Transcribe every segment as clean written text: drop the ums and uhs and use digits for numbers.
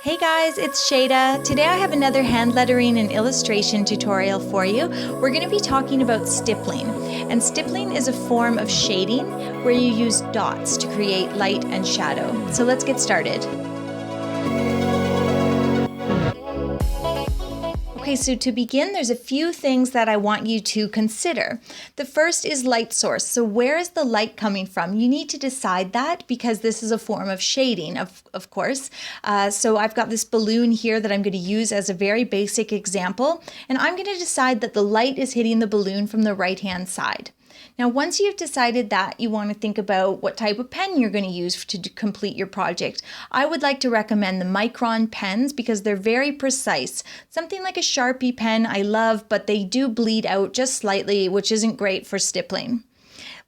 Hey guys, it's Shayda. Today I have another hand lettering and illustration tutorial for you. We're going to be talking about stippling. And stippling is a form of shading where you use dots to create light and shadow. So let's get started. Okay, so to begin, there's a few things that I want you to consider. The first is light source. So where is the light coming from? You need to decide that because this is a form of shading, of course. So I've got this balloon here that I'm going to use as a very basic example, and I'm going to decide that the light is hitting the balloon from the right-hand side. Now, once you've decided that, you want to think about what type of pen you're going to use to complete your project. I would like to recommend the micron pens because they're very precise. Something like a Sharpie pen I love, but they do bleed out just slightly, which isn't great for stippling.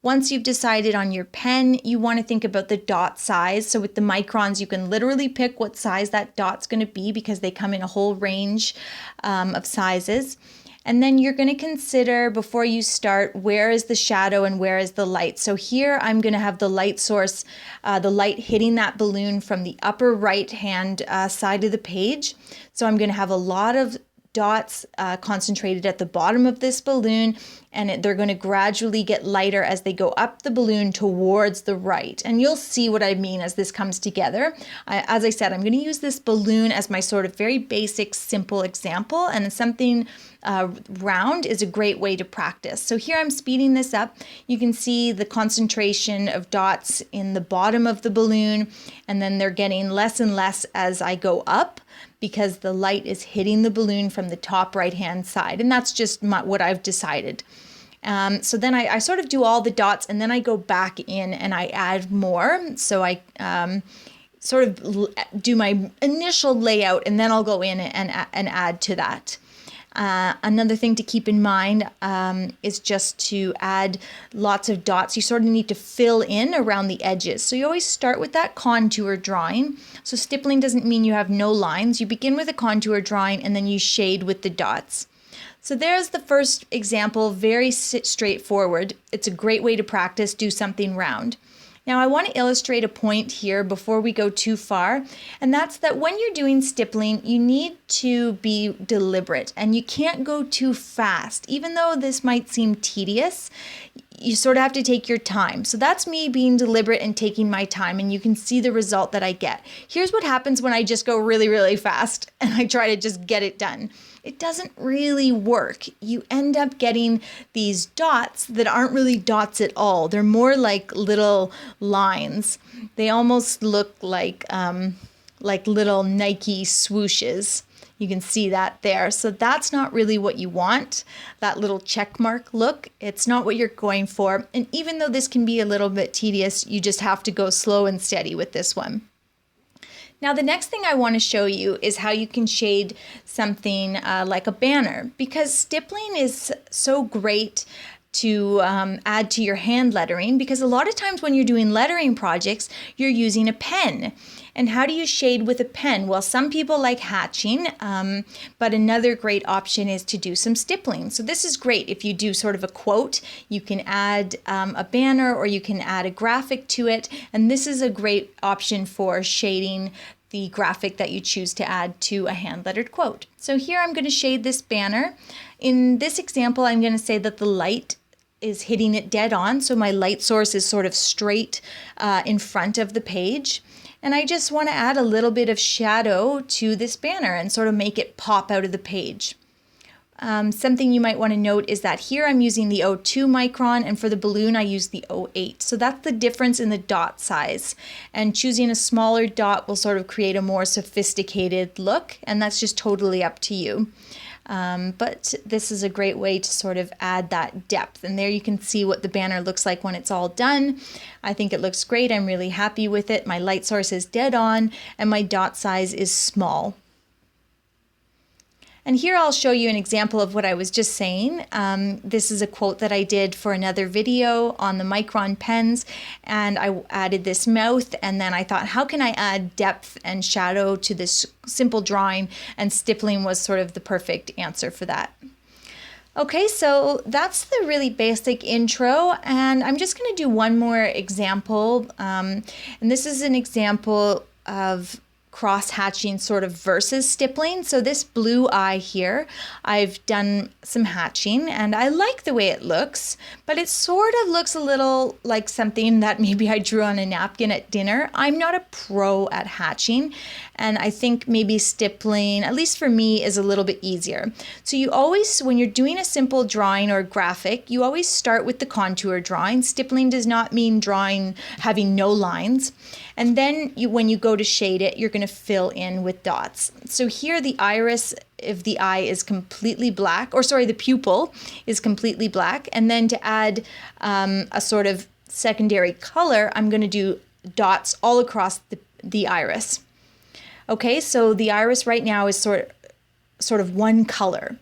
Once you've decided on your pen, you want to think about the dot size. So with the microns, you can literally pick what size that dot's going to be because they come in a whole range of sizes. And then you're going to consider before you start, where is the shadow and where is the light? So here I'm going to have the light source, the light hitting that balloon from the upper right hand side of the page. So I'm going to have a lot of dots concentrated at the bottom of this balloon, and they're going to gradually get lighter as they go up the balloon towards the right. And you'll see what I mean as this comes together. As I said, I'm going to use this balloon as my sort of very basic, simple example, and something round is a great way to practice. So here I'm speeding this up. You can see the concentration of dots in the bottom of the balloon, and then they're getting less and less as I go up because the light is hitting the balloon from the top right-hand side. And that's just what I've decided. So then I sort of do all the dots, and then I go back in and I add more. So I sort of do my initial layout, and then I'll go in and add to that. Another thing to keep in mind is just to add lots of dots. You sort of need to fill in around the edges. So you always start with that contour drawing. So stippling doesn't mean you have no lines. You begin with a contour drawing and then you shade with the dots. So there's the first example, very straightforward. It's a great way to practice, do something round. Now I want to illustrate a point here before we go too far, and that's that when you're doing stippling, you need to be deliberate and you can't go too fast. Even though this might seem tedious, you sort of have to take your time. So that's me being deliberate and taking my time, and you can see the result that I get. Here's what happens when I just go really, really fast and I try to just get it done. It doesn't really work. You end up getting these dots that aren't really dots at all. They're more like little lines. They almost look like little Nike swooshes. You can see that there. So that's not really what you want, that little check mark look. It's not what you're going for. And even though this can be a little bit tedious, you just have to go slow and steady with this one. Now, the next thing I want to show you is how you can shade something like a banner, because stippling is so great to add to your hand lettering, because a lot of times when you're doing lettering projects, you're using a pen. And how do you shade with a pen? Well, some people like hatching, but another great option is to do some stippling. So this is great if you do sort of a quote. You can add a banner or you can add a graphic to it. And this is a great option for shading the graphic that you choose to add to a hand-lettered quote. So here I'm going to shade this banner. In this example, I'm going to say that the light is hitting it dead on. So my light source is sort of straight in front of the page. And I just want to add a little bit of shadow to this banner and sort of make it pop out of the page. Something you might want to note is that here I'm using the 02 micron, and for the balloon I use the 08. So that's the difference in the dot size. And choosing a smaller dot will sort of create a more sophisticated look, and that's just totally up to you. But this is a great way to sort of add that depth. And there you can see what the banner looks like when it's all done. I think it looks great. I'm really happy with it. My light source is dead on and my dot size is small. And here I'll show you an example of what I was just saying. This is a quote that I did for another video on the micron pens, and I added this mouth, and then I thought, how can I add depth and shadow to this simple drawing? And stippling was sort of the perfect answer for that. Okay, so that's the really basic intro, and I'm just going to do one more example. And this is an example of cross hatching sort of versus stippling. So this blue eye here, I've done some hatching and I like the way it looks, but it sort of looks a little like something that maybe I drew on a napkin at dinner. I'm not a pro at hatching, and I think maybe stippling, at least for me, is a little bit easier. So you always, when you're doing a simple drawing or graphic, you always start with the contour drawing. Stippling does not mean drawing having no lines. And then when you go to shade it, you're going to fill in with dots. So here the iris of the eye is completely black, or sorry, the pupil is completely black. And then to add a sort of secondary color, I'm going to do dots all across the iris. Okay, so the iris right now is sort of one color.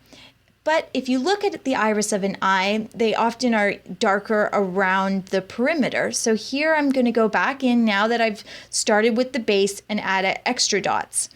But if you look at the iris of an eye, they often are darker around the perimeter. So here I'm going to go back in now that I've started with the base and add extra dots.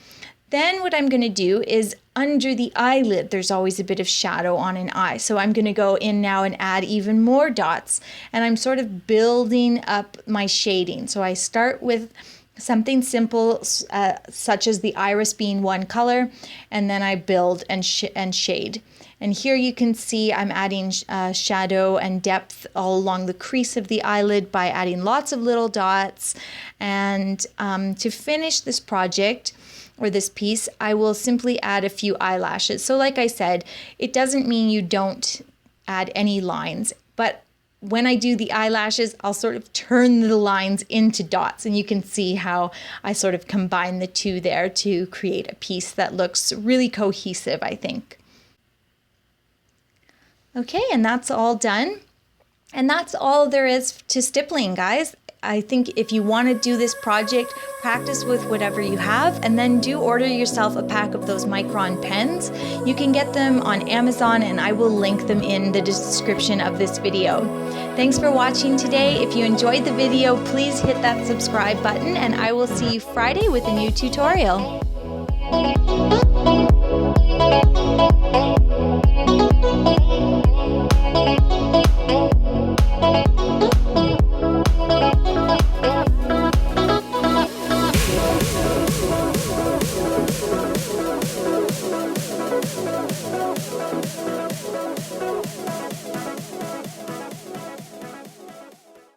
Then what I'm going to do is under the eyelid, there's always a bit of shadow on an eye. So I'm going to go in now and add even more dots. And I'm sort of building up my shading. So I start with something simple such as the iris being one color, and then I build and shade. And here you can see I'm adding shadow and depth all along the crease of the eyelid by adding lots of little dots. And to finish this project or this piece, I will simply add a few eyelashes. So like I said, it doesn't mean you don't add any lines, but when I do the eyelashes, I'll sort of turn the lines into dots, and you can see how I sort of combine the two there to create a piece that looks really cohesive, I think. Okay, and that's all done. And that's all there is to stippling, guys. I think if you want to do this project, practice with whatever you have, and then do order yourself a pack of those Micron pens. You can get them on Amazon, and I will link them in the description of this video. Thanks for watching today. If you enjoyed the video, please hit that subscribe button, and I will see you Friday with a new tutorial.